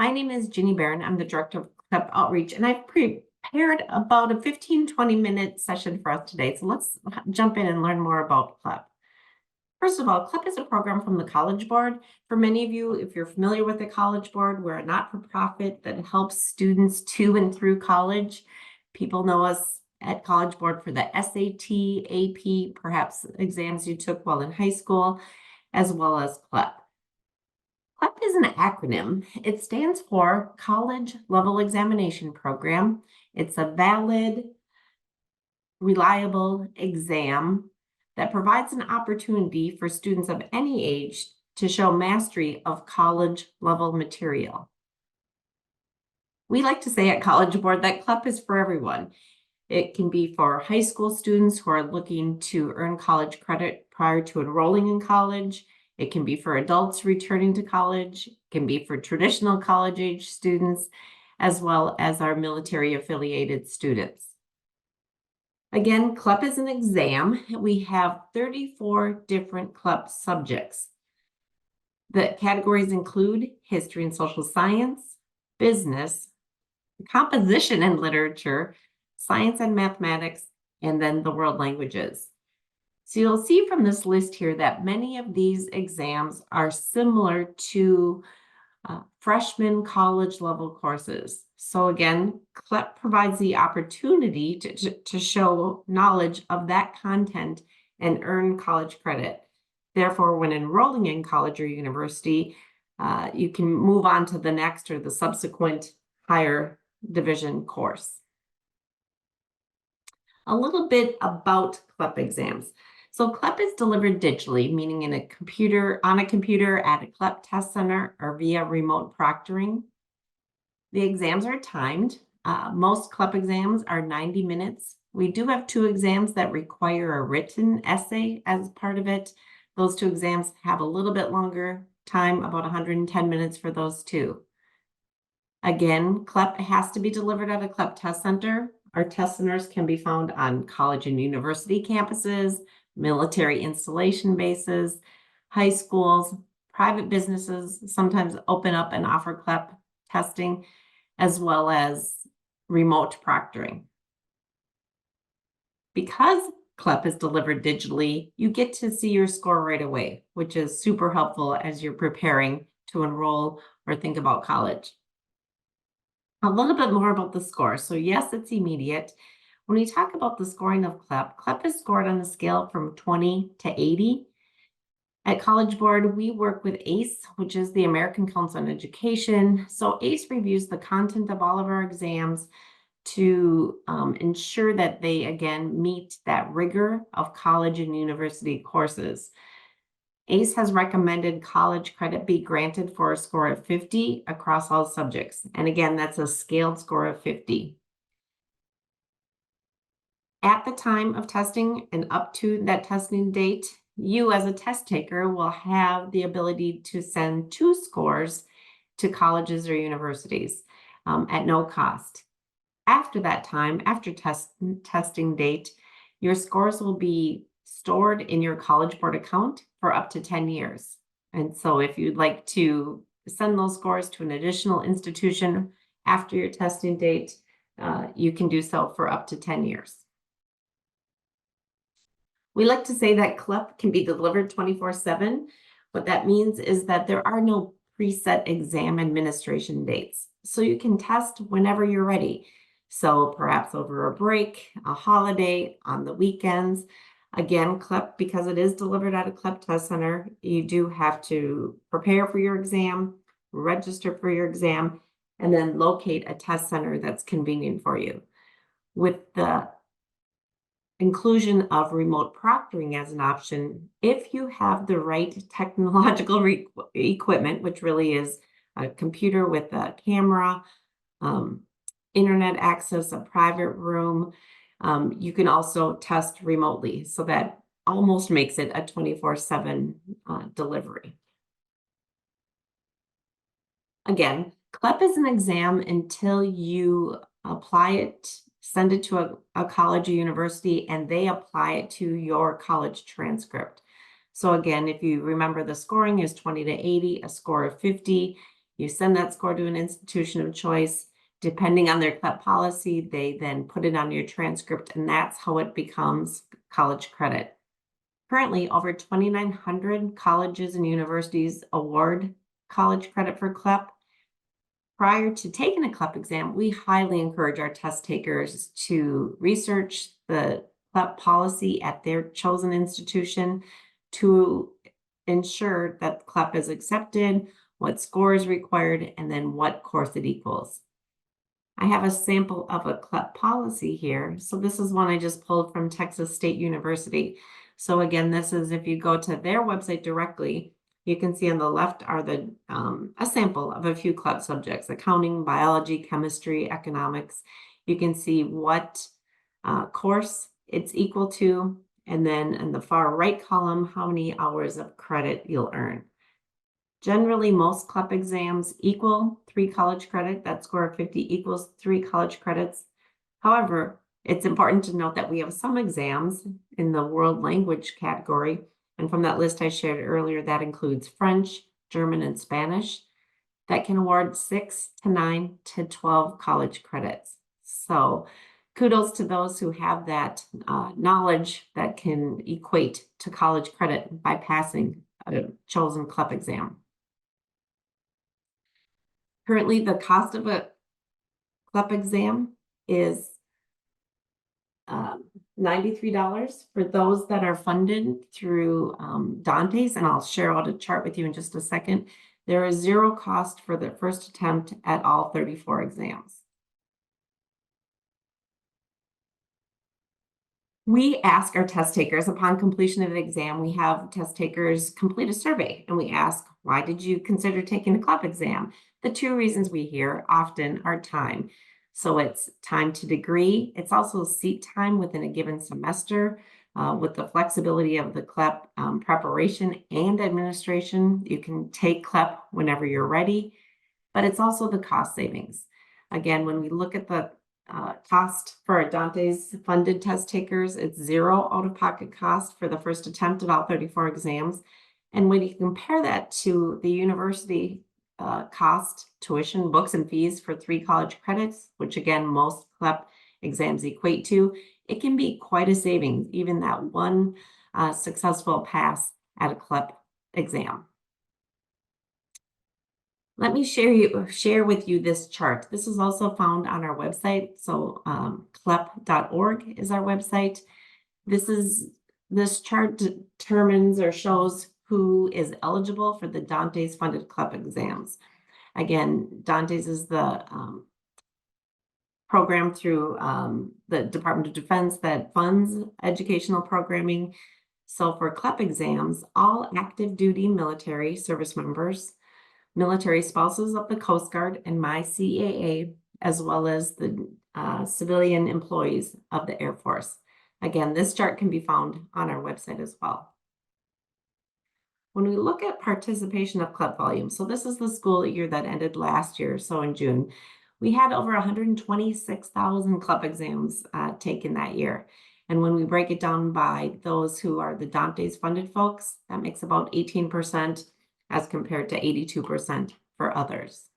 My name is Ginny Barron. I'm the Director of CLEP Outreach, and I've prepared about a 15-20-minute session for us today. So let's jump in and learn more about CLEP. First of all, CLEP is a program from the College Board. For many of you, if you're familiar with the College Board, we're a not-for-profit that helps students to and through college. People know us at College Board for the SAT, AP, perhaps exams you took while in high school, as well as CLEP. CLEP is an acronym. It stands for College Level Examination Program. It's a valid, reliable exam that provides an opportunity for students of any age to show mastery of college level material. We like to say at College Board that CLEP is for everyone. It can be for high school students who are looking to earn college credit prior to enrolling in college. It can be for adults returning to college. It can be for traditional college age students, as well as our military affiliated students. Again, CLEP is an exam. We have 34 different CLEP subjects. The categories include history and social science, business, composition and literature, science and mathematics, and then the world languages. So you'll see from this list here that many of these exams are similar to freshman college level courses. So again, CLEP provides the opportunity to show knowledge of that content and earn college credit. Therefore, when enrolling in college or university, you can move on to the next or the subsequent higher division course. A little bit about CLEP exams. So CLEP is delivered digitally, meaning on a computer at a CLEP test center or via remote proctoring. The exams are timed. Most CLEP exams are 90 minutes. We do have 2 exams that require a written essay as part of it. Those 2 exams have a little bit longer time, about 110 minutes for those 2. Again, CLEP has to be delivered at a CLEP test center. Our test centers can be found on college and university campuses, military installation bases, high schools, private businesses sometimes open up and offer CLEP testing, as well as remote proctoring. Because CLEP is delivered digitally, you get to see your score right away, which is super helpful as you're preparing to enroll or think about college. A little bit more about the score. So yes, it's immediate. When we talk about the scoring of CLEP, CLEP is scored on a scale from 20 to 80. At College Board, we work with ACE, which is the American Council on Education. So ACE reviews the content of all of our exams to ensure that they, again, meet that rigor of college and university courses. ACE has recommended college credit be granted for a score of 50 across all subjects. And again, that's a scaled score of 50. At the time of testing and up to that testing date, you as a test taker will have the ability to send 2 scores to colleges or universities at no cost. After that time, after testing date, your scores will be stored in your College Board account for up to 10 years. And so if you'd like to send those scores to an additional institution after your testing date, you can do so for up to 10 years. We like to say that CLEP can be delivered 24/7. What that means is that there are no preset exam administration dates. So you can test whenever you're ready. So perhaps over a break, a holiday, on the weekends. Again, CLEP, because it is delivered at a CLEP test center, you do have to prepare for your exam, register for your exam, and then locate a test center that's convenient for you. With the inclusion of remote proctoring as an option, if you have the right technological equipment, which really is a computer with a camera, internet access, a private room, you can also test remotely. So that almost makes it a 24/7 delivery. Again, CLEP is an exam until you apply it, send it to a college or university, and they apply it to your college transcript. So again, if you remember, the scoring is 20 to 80, a score of 50. You send that score to an institution of choice. Depending on their CLEP policy, they then put it on your transcript, and that's how it becomes college credit. Currently, over 2,900 colleges and universities award college credit for CLEP. Prior to taking a CLEP exam, we highly encourage our test takers to research the CLEP policy at their chosen institution to ensure that CLEP is accepted, what score is required, and then what course it equals. I have a sample of a CLEP policy here. So this is one I just pulled from Texas State University. So again, this is if you go to their website directly, you can see on the left are the a sample of a few CLEP subjects: accounting, biology, chemistry, economics. You can see what course it's equal to, and then in the far right column, how many hours of credit you'll earn. Generally, most CLEP exams equal 3 college credit. That score of 50 equals 3 college credits. However, it's important to note that we have some exams in the world language category. And from that list I shared earlier, that includes French, German, and Spanish that can award 6 to 9 to 12 college credits. So kudos to those who have that knowledge that can equate to college credit by passing a chosen CLEP exam. Currently, the cost of a CLEP exam is $93 for those that are funded through DANTES, and I'll share out a chart with you in just a second. There is zero cost for the first attempt at all 34 exams. We ask our test takers upon completion of the exam, we have test takers complete a survey, and we ask, why did you consider taking the CLEP exam? The 2 reasons we hear often are time. So it's time to degree. It's also seat time within a given semester. With the flexibility of the CLEP preparation and administration, you can take CLEP whenever you're ready, but it's also the cost savings. Again, when we look at the cost for Dante's funded test takers, it's zero out-of-pocket cost for the first attempt at all 34 exams. And when you compare that to the university cost, tuition, books, and fees for 3 college credits, which again, most CLEP exams equate to, it can be quite a savings, even that one successful pass at a CLEP exam. Let me share with you this chart. This is also found on our website. So CLEP.org is our website. This chart determines or shows who is eligible for the Dantes funded CLEP exams. Again, Dantes is the program through the Department of Defense that funds educational programming. So for CLEP exams, all active duty military service members, military spouses of the Coast Guard and my CAA, as well as the civilian employees of the Air Force. Again, this chart can be found on our website as well. When we look at participation of CLEP volume, so this is the school year that ended last year, so in June, we had over 126,000 CLEP exams taken that year. And when we break it down by those who are the Dantes funded folks, that makes about 18%. As compared to 82% for others.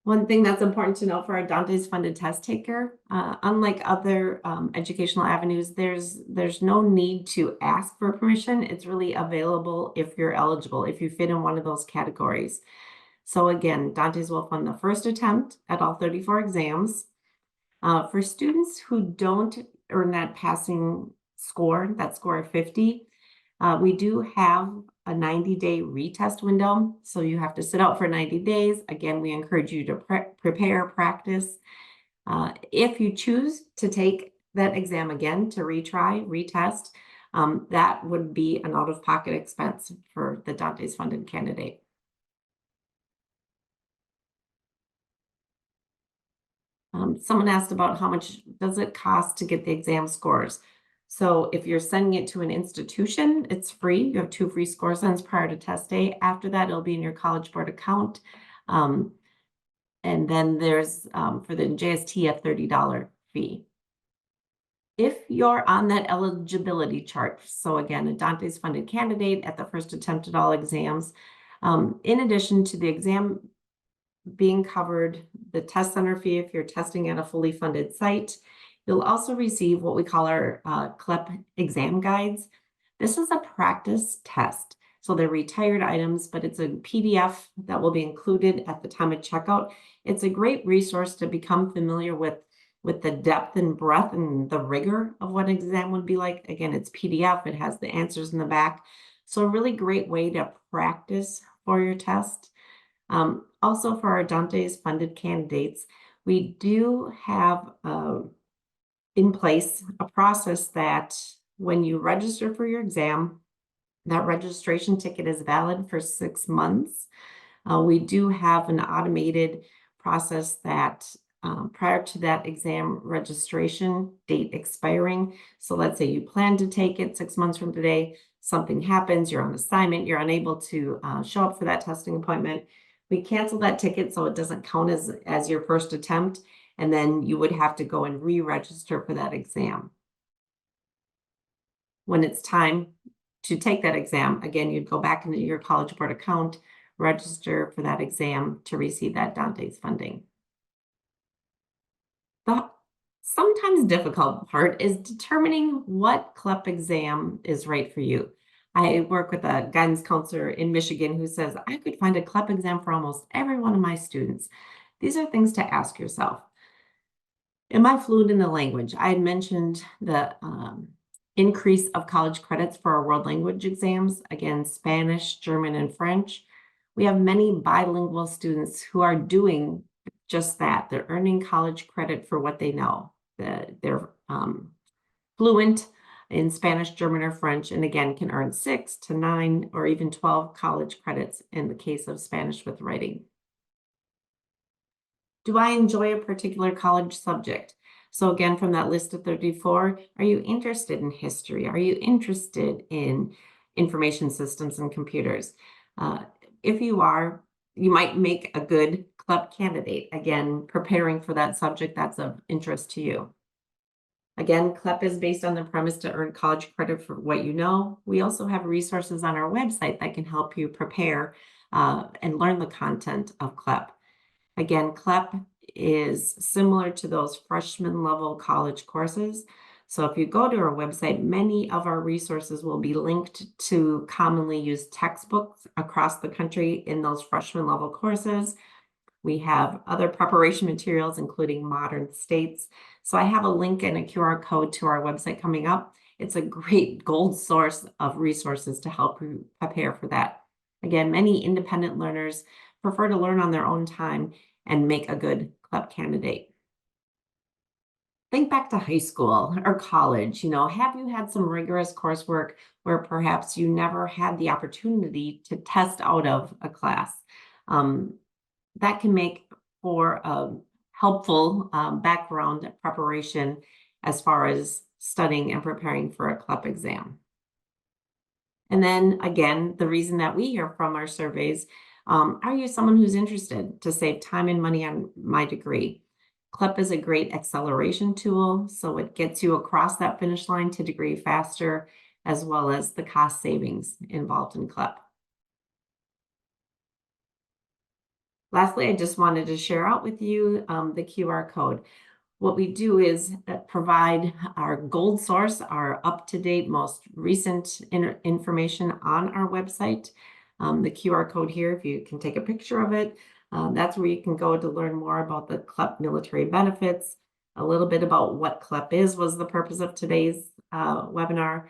One thing that's important to know for our Dantes funded test taker, unlike other educational avenues, there's no need to ask for permission. It's really available if you're eligible, if you fit in one of those categories. So again, Dantes will fund the first attempt at all 34 exams. For students who don't earn that passing score, that score of 50, we do have a 90-day retest window. So you have to sit out for 90 days. Again, we encourage you to prepare, practice. If you choose to take that exam again to retest, that would be an out-of-pocket expense for the Dantes funded candidate. Someone asked about how much does it cost to get the exam scores. So if you're sending it to an institution, it's free. You have 2 free score sends prior to test day. After that, it'll be in your College Board account. And then there's, for the JST, a $30 fee. If you're on that eligibility chart, so again, a Dantes funded candidate at the first attempt at all exams, In addition to the exam being covered, the test center fee if you're testing at a fully funded site, you'll also receive what we call our CLEP exam guides. This is a practice test. So they're retired items, but it's a PDF that will be included at the time of checkout. It's a great resource to become familiar with the depth and breadth and the rigor of what an exam would be like. Again, it's PDF, it has the answers in the back. So a really great way to practice for your test. Also for our Dantes funded candidates, we do have in place a process that when you register for your exam, that registration ticket is valid for 6 months. We do have an automated process that prior to that exam registration date expiring, so let's say you plan to take it 6 months from today, something happens, you're on assignment, you're unable to show up for that testing appointment, we cancel that ticket so it doesn't count as your first attempt, and then you would have to go and re-register for that exam. When it's time to take that exam, again, you'd go back into your College Board account, register for that exam to receive that Dantes funding. The sometimes difficult part is determining what CLEP exam is right for you. I work with a guidance counselor in Michigan who says, I could find a CLEP exam for almost every one of my students. These are things to ask yourself. Am I fluent in the language? I had mentioned the increase of college credits for our world language exams, again, Spanish, German, and French. We have many bilingual students who are doing just that. They're earning college credit for what they know. They're fluent in Spanish, German, or French, and again, can earn 6 to 9 or even 12 college credits in the case of Spanish with writing. Do I enjoy a particular college subject? So again, from that list of 34, are you interested in history? Are you interested in information systems and computers? If you are, you might make a good CLEP candidate. Again, preparing for that subject that's of interest to you. Again, CLEP is based on the premise to earn college credit for what you know. We also have resources on our website that can help you prepare and learn the content of CLEP. Again, CLEP is similar to those freshman level college courses. So if you go to our website, many of our resources will be linked to commonly used textbooks across the country in those freshman level courses. We have other preparation materials, including modern states. So I have a link and a QR code to our website coming up. It's a great gold source of resources to help you prepare for that. Again, many independent learners prefer to learn on their own time and make a good CLEP candidate. Think back to high school or college. Have you had some rigorous coursework where perhaps you never had the opportunity to test out of a class? That can make for a helpful background preparation as far as studying and preparing for a CLEP exam. And then again, the reason that we hear from our surveys, are you someone who's interested to save time and money on my degree? CLEP is a great acceleration tool, so it gets you across that finish line to degree faster, as well as the cost savings involved in CLEP. Lastly, I just wanted to share out with you the QR code. What we do is provide our gold source, our up-to-date, most recent information on our website. The QR code here, if you can take a picture of it, that's where you can go to learn more about the CLEP military benefits. A little bit about what CLEP is was the purpose of today's webinar.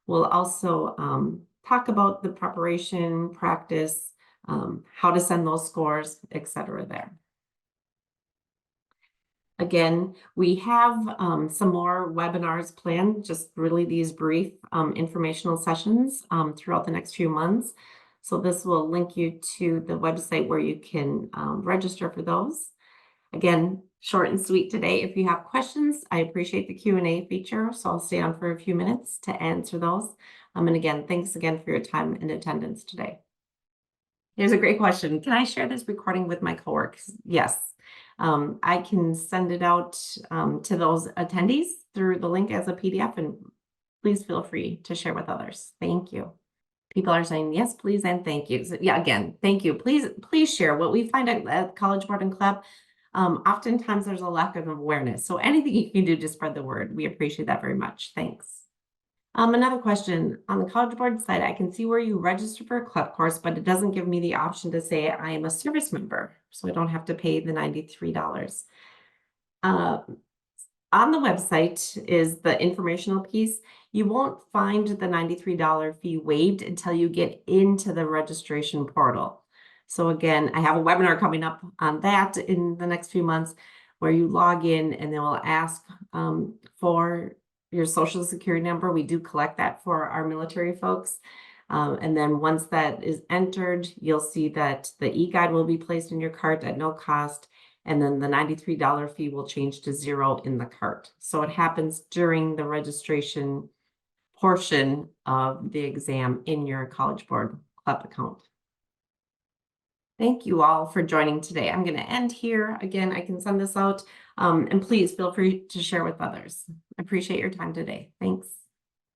We'll also talk about the preparation, practice, how to send those scores, etc. there. Again, we have some more webinars planned, just really these brief informational sessions throughout the next few months. So this will link you to the website where you can register for those. Again, short and sweet today. If you have questions, I appreciate the Q&A feature, so I'll stay on for a few minutes to answer those. And again, thanks again for your time and attendance today. Here's a great question. Can I share this recording with my coworkers? Yes. I can send it out to those attendees through the link as a PDF, and please feel free to share with others. Thank you. People are saying yes, please, and thank you. So, yeah, again, thank you. Please share what we find at College Board and CLEP. Oftentimes there's a lack of awareness. So anything you can do to spread the word, we appreciate that very much. Thanks. Another question. On the College Board site, I can see where you register for a CLEP course, but it doesn't give me the option to say I am a service member, so I don't have to pay the $93. On the website is the informational piece. You won't find the $93 fee waived until you get into the registration portal. So again, I have a webinar coming up on that in the next few months where you log in and they will ask for your social security number. We do collect that for our military folks. And then once that is entered, you'll see that the e-guide will be placed in your cart at no cost. And then the $93 fee will change to $0 in the cart. So it happens during the registration portion of the exam in your College Board CLEP account. Thank you all for joining today. I'm going to end here. Again, I can send this out, and please feel free to share with others. I appreciate your time today. Thanks.